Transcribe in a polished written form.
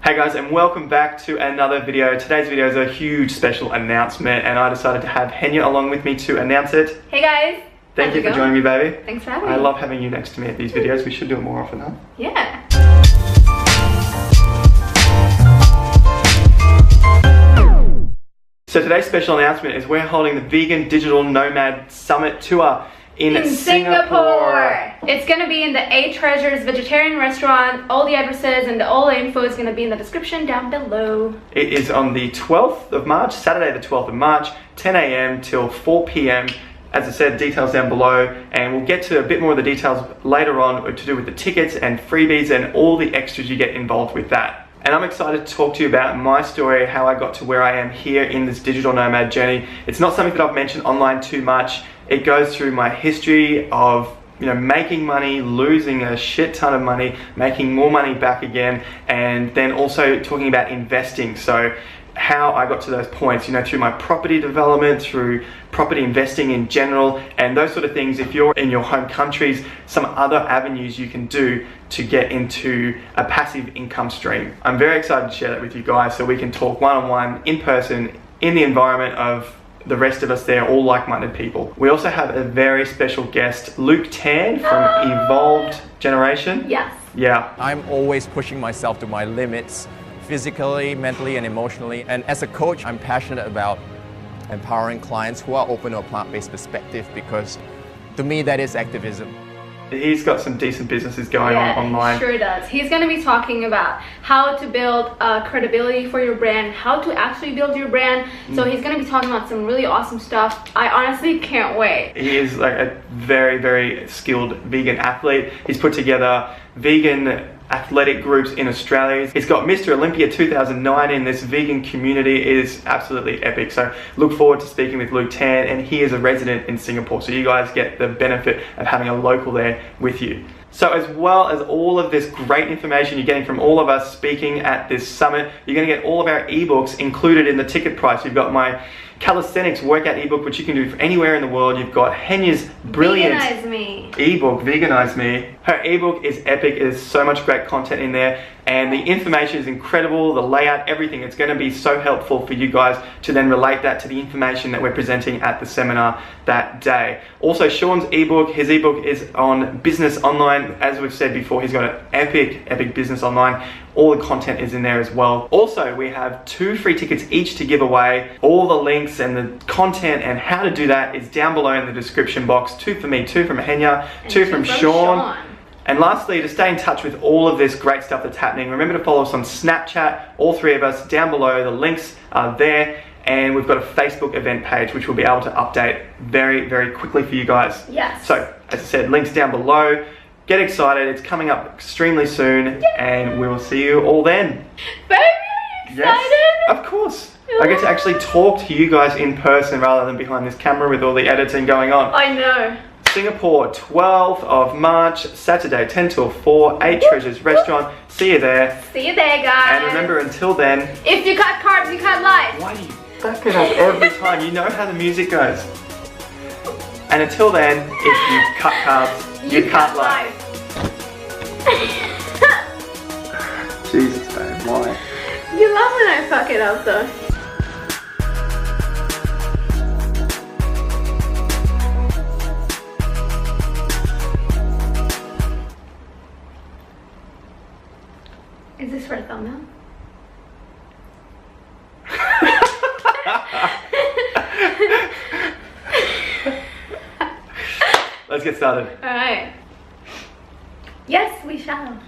Hey guys, and welcome back to another video. Today's video is a huge special announcement and I decided to have Henya along with me to announce it. Hey guys! Thank you for joining me, baby. Thanks for having me. I love having you next to me at these videos. We should do it more often, huh? Yeah. So today's special announcement is we're holding the Vegan Digital Nomad Summit Tour in Singapore. It's going to be in the 8 Treasures vegetarian restaurant. All the addresses and all the info is going to be in the description down below. It is on the 12th of March, Saturday the 12th of March, 10 a.m. till 4 p.m. As I said, details down below, and we'll get to a bit more of the details later on to do with the tickets and freebies and all the extras you get involved with that. And I'm excited to talk to you about my story, how I got to where I am here in this digital nomad journey. It's not something that I've mentioned online too much. It goes through my history of making money, losing a shit ton of money, making more money back again, and then also talking about investing. So how I got to those points, through my property development, through property investing in general, and those sort of things. If you're in your home countries, some other avenues you can do to get into a passive income stream. I'm very excited to share that with you guys so we can talk one-on-one, in person, in the environment of the rest of us there, all like-minded people. We also have a very special guest, Luke Tan from Evolved Generation. Yes. Yeah. I'm always pushing myself to my limits, physically, mentally, and emotionally. And as a coach, I'm passionate about empowering clients who are open to a plant-based perspective, because to me, that is activism. He's got some decent businesses going on online. Sure does. He's going to be talking about how to build credibility for your brand, how to actually build your brand. So he's going to be talking about some really awesome stuff. I honestly can't wait. He is like a very, very skilled vegan athlete. He's put together vegan athletic groups in Australia. He's got Mr. Olympia 2009 in this vegan community. It is absolutely epic. So look forward to speaking with Luke Tan, and he is a resident in Singapore. So you guys get the benefit of having a local there with you. So as well as all of this great information you're getting from all of us speaking at this summit, you're going to get all of our ebooks included in the ticket price. You've got my calisthenics workout ebook, which you can do from anywhere in the world. You've got Henya's brilliant Veganize Me ebook, Veganize Me. Her ebook is epic. There's so much great content in there, and the information is incredible, the layout, everything. It's going to be so helpful for you guys to then relate that to the information that we're presenting at the seminar that day. Also, Sean's ebook, his ebook is on Business Online. As we've said before, he's got an epic Business Online. All the content is in there as well. Also, we have 2 free tickets each to give away. All the links and the content and how to do that is down below in the description box. 2 for me, 2 from Henya, 2 from Sean. And lastly, to stay in touch with all of this great stuff that's happening, remember to follow us on Snapchat, all 3 of us down below. The links are there. And we've got a Facebook event page, which we'll be able to update very, very quickly for you guys. Yes. So, as I said, links down below. Get excited, it's coming up extremely soon, and we will see you all then. Very excited! Yes, of course. I get to actually talk to you guys in person rather than behind this camera with all the editing going on. I know. Singapore, 12th of March, Saturday, 10 till 4, 8 Treasures Restaurant. See you there. See you there, guys. And remember, until then, if you cut carbs, you cut life. why do you fuck it up every time? You know how the music goes. And until then, if you cut carbs, you cut life. Jesus, man, why? You love when I fuck it up, though. Is this for a thumbnail? Let's get started. Alright. Yes, we shall.